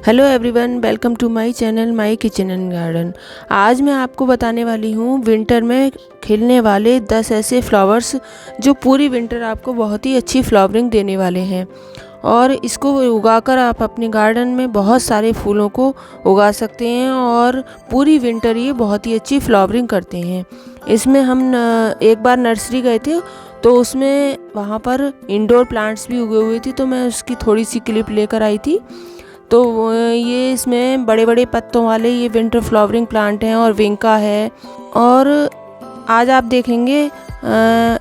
Hello everyone, welcome to my channel my kitchen and garden. आज मैं आपको बताने वाली हूँ विंटर में खिलने वाले 10 ऐसे फ्लावर्स जो पूरी विंटर आपको बहुत ही अच्छी फ्लावरिंग देने वाले हैं। और इसको उगाकर आप अपने गार्डन में बहुत सारे फूलों को उगा सकते हैं और पूरी विंटर ये बहुत ही अच्छी फ्लावरिंग करते हैं। इसमें हम एक बार नर्सरी गए थे तो उसमें वहाँ पर इंडोर प्लांट्स भी उगे हुए थे, तो मैं उसकी थोड़ी सी क्लिप लेकर आई थी। तो ये इसमें बड़े बड़े पत्तों वाले ये विंटर फ्लावरिंग प्लांट हैं और विंका है। और आज आप देखेंगे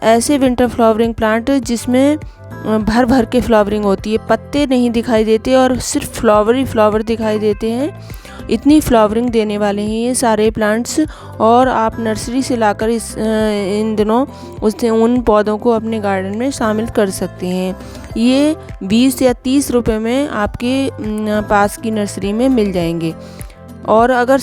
ऐसे विंटर फ्लावरिंग प्लांट जिसमें भर भर के फ्लावरिंग होती है, पत्ते नहीं दिखाई देते और सिर्फ फ्लावर ही फ्लावर दिखाई देते हैं। इतनी फ्लावरिंग देने वाले हैं ये सारे प्लांट्स। और आप नर्सरी से लाकर इन दिनों उन पौधों को अपने गार्डन में शामिल कर सकते हैं। ये 20 या 30 रुपए में आपके पास की नर्सरी में मिल जाएंगे। और अगर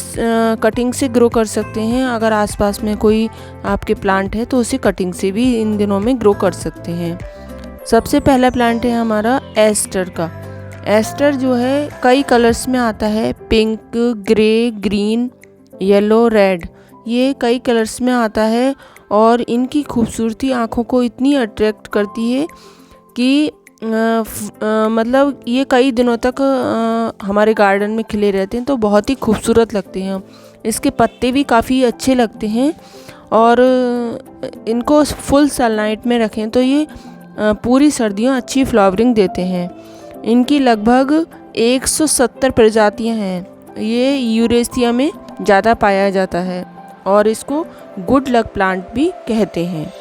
कटिंग से ग्रो कर सकते हैं, अगर आसपास में कोई आपके प्लांट है तो उसे कटिंग से भी इन दिनों में ग्रो कर सकते हैं। सबसे पहला प्लांट है हमारा एस्टर का। एस्टर जो है कई कलर्स में आता है, pink, grey, green, yellow, red, ये कई कलर्स में आता है। और इनकी खूबसूरती आँखों को इतनी अट्रैक्ट करती है कि मतलब ये कई दिनों तक हमारे गार्डन में खिले रहते हैं, तो बहुत ही खूबसूरत लगते हैं। इसके पत्ते भी काफ़ी अच्छे लगते हैं और इनको फुल सनलाइट में रखें तो ये पूरी सर्दियों अच्छी फ्लावरिंग देते हैं। इनकी लगभग 170 प्रजातियां हैं। ये यूरेशिया में ज़्यादा पाया जाता है और इसको गुड लक प्लांट भी कहते हैं।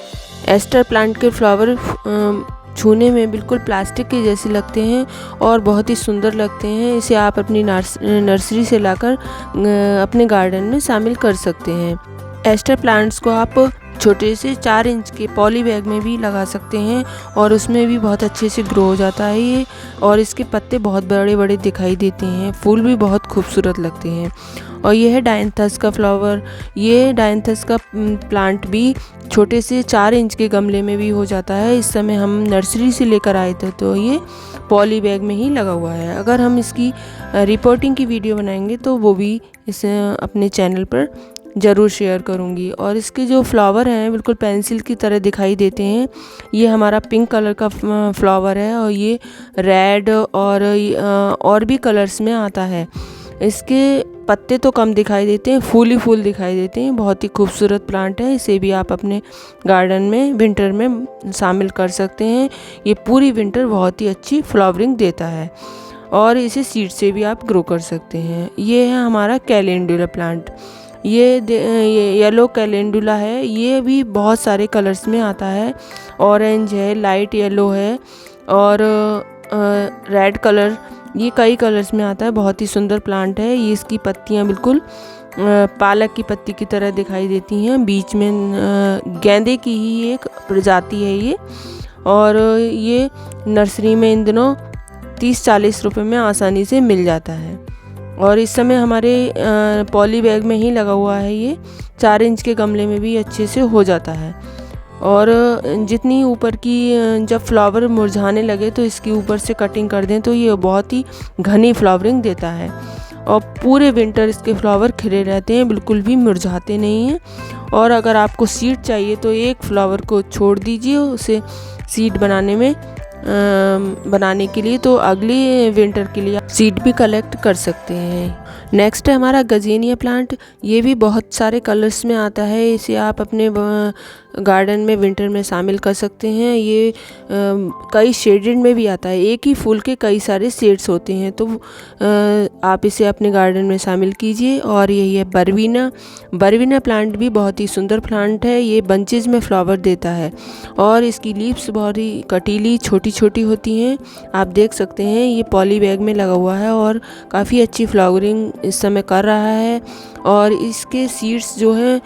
एस्टर प्लांट के फ्लावर छूने में बिल्कुल प्लास्टिक के जैसे लगते हैं और बहुत ही सुंदर लगते हैं। इसे आप अपनी नर्सरी से लाकर अपने गार्डन में शामिल कर सकते हैं। एस्टर प्लांट्स को आप छोटे से 4 इंच के पॉली बैग में भी लगा सकते हैं और उसमें भी बहुत अच्छे से ग्रो हो जाता है ये। और इसके पत्ते बहुत बड़े बड़े दिखाई देते हैं, फूल भी बहुत खूबसूरत लगते हैं। और ये है डायंथस का फ्लावर। ये डायंथस का प्लांट भी छोटे से 4 इंच के गमले में भी हो जाता है। इस समय हम नर्सरी से लेकर आए थे तो ये पॉली बैग में ही लगा हुआ है। अगर हम इसकी रिपोर्टिंग की वीडियो बनाएंगे तो वो भी इसे अपने चैनल पर ज़रूर शेयर करूँगी। और इसके जो फ्लावर हैं बिल्कुल पेंसिल की तरह दिखाई देते हैं। ये हमारा पिंक कलर का फ्लावर है और ये रेड और भी कलर्स में आता है। इसके पत्ते तो कम दिखाई देते हैं, फूल ही फूल दिखाई देते हैं। बहुत ही खूबसूरत प्लांट है, इसे भी आप अपने गार्डन में विंटर में शामिल कर सकते हैं। ये पूरी विंटर बहुत ही अच्छी फ्लावरिंग देता है और इसे सीड से भी आप ग्रो कर सकते हैं। ये है हमारा कैलेंडुला प्लांट। ये येलो कैलेंडुला है। ये भी बहुत सारे कलर्स में आता है, ऑरेंज है, लाइट येलो है और रेड कलर, ये कई कलर्स में आता है। बहुत ही सुंदर प्लांट है। ये इसकी पत्तियां बिल्कुल पालक की पत्ती की तरह दिखाई देती हैं। बीच में गेंदे की ही एक प्रजाति है ये। और ये नर्सरी में इन दिनों 30-40 रुपए में आसानी से मिल जाता है। और इस समय हमारे पॉली बैग में ही लगा हुआ है। ये 4 इंच के गमले में भी अच्छे से हो जाता है। और जितनी ऊपर की जब फ्लावर मुरझाने लगे तो इसकी ऊपर से कटिंग कर दें तो ये बहुत ही घनी फ्लावरिंग देता है और पूरे विंटर इसके फ्लावर खिले रहते हैं, बिल्कुल भी मुरझाते नहीं हैं। और अगर आपको सीड चाहिए तो एक फ्लावर को छोड़ दीजिए उसे सीड बनाने के लिए, तो अगले विंटर के लिए सीड भी कलेक्ट कर सकते हैं। नेक्स्ट है हमारा गजीनिया प्लांट। ये भी बहुत सारे कलर्स में आता है। इसे आप अपने गार्डन में विंटर में शामिल कर सकते हैं। ये कई शेडेड में भी आता है, एक ही फूल के कई सारे शेड्स होते हैं, तो आप इसे अपने गार्डन में शामिल कीजिए। और यही है बरवीना प्लांट भी बहुत ही सुंदर प्लांट है। ये बंचेज में फ्लावर देता है और इसकी लीव्स बहुत ही कटीली छोटी छोटी होती हैं। आप देख सकते हैं ये पॉली बैग में लगा हुआ है और काफ़ी अच्छी फ्लावरिंग इस समय कर रहा है। और इसके सीड्स जो हैं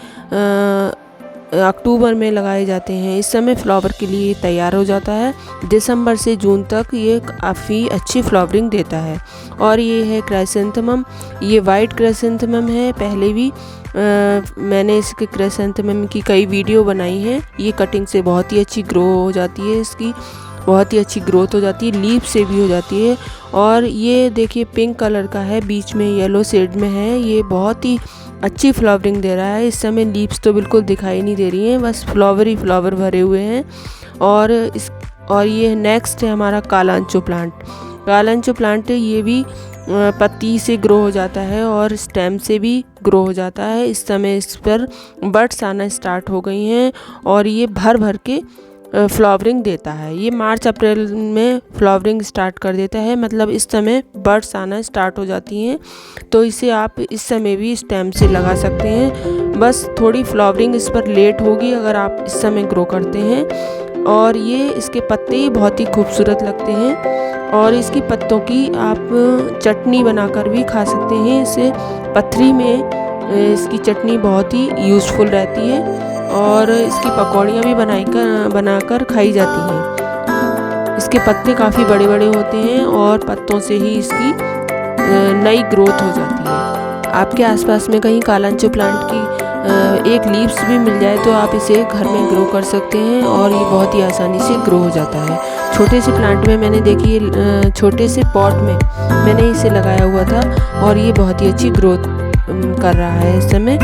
अक्टूबर में लगाए जाते हैं। इस समय फ्लावर के लिए तैयार हो जाता है। दिसंबर से जून तक ये काफ़ी अच्छी फ्लावरिंग देता है। और ये है क्राइसेंथेमम। ये वाइट क्राइसेंथेमम है। पहले भी मैंने इसके क्राइसेंथेमम की कई वीडियो बनाई हैं। ये कटिंग से बहुत ही अच्छी ग्रो हो जाती है इसकी। बहुत ही अच्छी ग्रोथ हो जाती है, लीफ से भी हो जाती है। और ये देखिए पिंक कलर का है, बीच में येलो शेड में है, ये बहुत ही अच्छी फ्लावरिंग दे रहा है। इस समय लीव्स तो बिल्कुल दिखाई नहीं दे रही हैं, बस फ्लावर ही फ्लावर भरे हुए हैं। और ये नेक्स्ट है हमारा कालांचो प्लांट। कालांचो प्लांट ये भी पत्ती से ग्रो हो जाता है और स्टेम से भी ग्रो हो जाता है। इस समय इस पर बड्स आना स्टार्ट हो गई हैं और ये भर भर के फ्लावरिंग देता है। ये मार्च अप्रैल में फ्लावरिंग स्टार्ट कर देता है, मतलब इस समय बड्स आना स्टार्ट हो जाती हैं। तो इसे आप इस समय भी स्टेम से लगा सकते हैं, बस थोड़ी फ्लावरिंग इस पर लेट होगी अगर आप इस समय ग्रो करते हैं। और ये इसके पत्ते बहुत ही खूबसूरत लगते हैं और इसकी पत्तों की आप चटनी बनाकर भी खा सकते हैं। इसे पथरी में इसकी चटनी बहुत ही यूज़फुल रहती है और इसकी पकौड़ियाँ भी बनाकर खाई जाती हैं। इसके पत्ते काफ़ी बड़े बड़े होते हैं और पत्तों से ही इसकी नई ग्रोथ हो जाती है। आपके आसपास में कहीं कालांचो प्लांट की एक लीव्स भी मिल जाए तो आप इसे घर में ग्रो कर सकते हैं और ये बहुत ही आसानी से ग्रो हो जाता है। छोटे से प्लांट में मैंने देखिए छोटे से पॉट में मैंने इसे लगाया हुआ था और ये बहुत ही अच्छी ग्रोथ कर रहा है इस समय।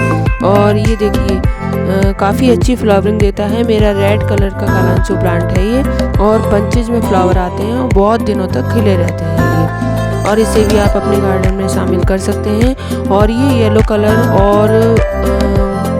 और ये देखिए काफ़ी अच्छी फ्लावरिंग देता है। मेरा रेड कलर का कालांचो प्लांट है ये और बंचेज में फ्लावर आते हैं और बहुत दिनों तक खिले रहते हैं ये। और इसे भी आप अपने गार्डन में शामिल कर सकते हैं। और ये येलो कलर और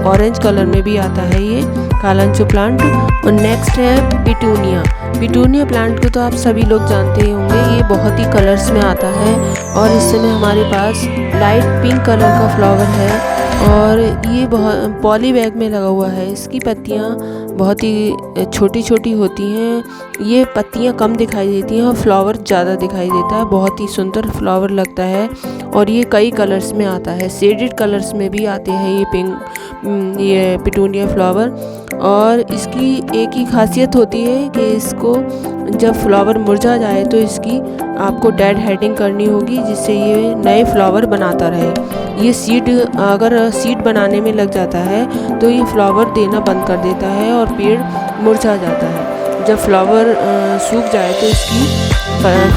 ऑरेंज कलर में भी आता है ये कालांचो प्लांट। और नेक्स्ट है पिटूनिया। पिटूनिया प्लांट को तो आप सभी लोग जानते ही होंगे, ये बहुत ही कलर्स में आता है और इस समय हमारे पास लाइट पिंक कलर का फ्लावर है और ये बहुत पॉली बैग में लगा हुआ है। इसकी पत्तियाँ बहुत ही छोटी छोटी होती हैं, ये पत्तियाँ कम दिखाई देती हैं और फ्लावर ज़्यादा दिखाई देता है। बहुत ही सुंदर फ्लावर लगता है और ये कई कलर्स में आता है, शेडेड कलर्स में भी आते हैं ये ये पिटूनिया फ्लावर। और इसकी एक ही खासियत होती है कि इसको जब फ्लावर मुरझा जाए तो इसकी आपको डेड हेडिंग करनी होगी, जिससे ये नए फ्लावर बनाता रहे। ये सीड अगर सीड बनाने में लग जाता है तो ये फ्लावर देना बंद कर देता है और पेड़ मुरझा जाता है। जब फ्लावर सूख जाए तो इसकी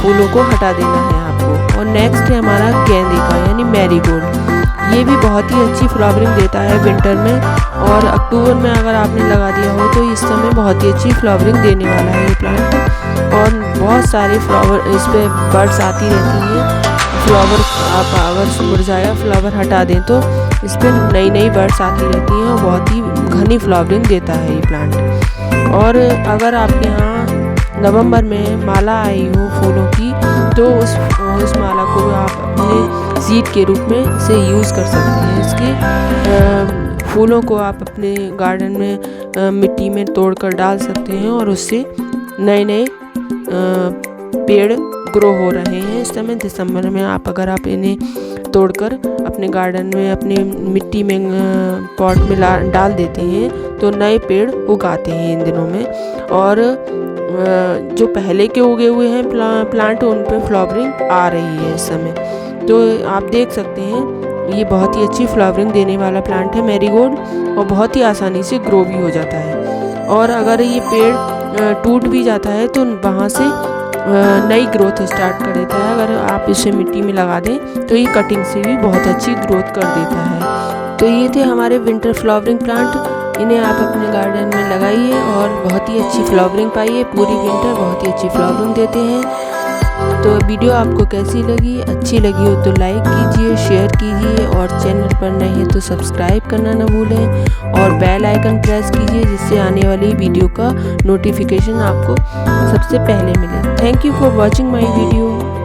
फूलों को हटा देना है आपको। और नेक्स्ट है हमारा गेंदे का यानी मैरीगोल्ड। ये भी बहुत ही अच्छी फ्लावरिंग देता है विंटर में और अक्टूबर में अगर आपने लगा दिया हो तो इस समय बहुत ही अच्छी फ्लावरिंग देने वाला है ये प्लांट। और बहुत सारे फ्लावर इस पर बर्ड्स आती रहती हैं। फ्लावर आप अगर मुरझाया फ्लावर हटा दें तो इस पर नई नई बर्ड्स आती रहती हैं और बहुत ही घनी फ्लावरिंग देता है ये प्लांट। और अगर आपके यहाँ नवंबर में माला आई हो फूलों की तो उस माला को आप अपने सीड के रूप में इसे यूज़ कर सकते हैं। इसके फूलों को आप अपने गार्डन में मिट्टी में तोड़कर डाल सकते हैं और उससे नए नए पेड़ ग्रो हो रहे हैं। इस समय दिसंबर में आप इन्हें तोड़कर अपने गार्डन में अपने मिट्टी में पॉट में डाल देते हैं तो नए पेड़ उगाते हैं इन दिनों में। और जो पहले के उगे हुए हैं प्लांट उन पे फ्लावरिंग आ रही है इस समय। तो आप देख सकते हैं ये बहुत ही अच्छी फ्लावरिंग देने वाला प्लांट है मैरीगोल्ड और बहुत ही आसानी से ग्रो भी हो जाता है। और अगर ये पेड़ टूट भी जाता है तो वहाँ से नई ग्रोथ स्टार्ट कर देता है। अगर आप इसे मिट्टी में लगा दें तो ये कटिंग से भी बहुत अच्छी ग्रोथ कर देता है। तो ये थे हमारे विंटर फ्लावरिंग प्लांट। इन्हें आप अपने गार्डन में लगाइए और बहुत ही अच्छी फ्लावरिंग पाइए। पूरी विंटर बहुत ही अच्छी फ्लावरिंग देते हैं। तो वीडियो आपको कैसी लगी? अच्छी लगी हो तो लाइक कीजिए, शेयर कीजिए और चैनल पर नए हैं तो सब्सक्राइब करना न भूलें और बेल आइकन प्रेस कीजिए जिससे आने वाली वीडियो का नोटिफिकेशन आपको सबसे पहले मिले। Thank you for watching my video.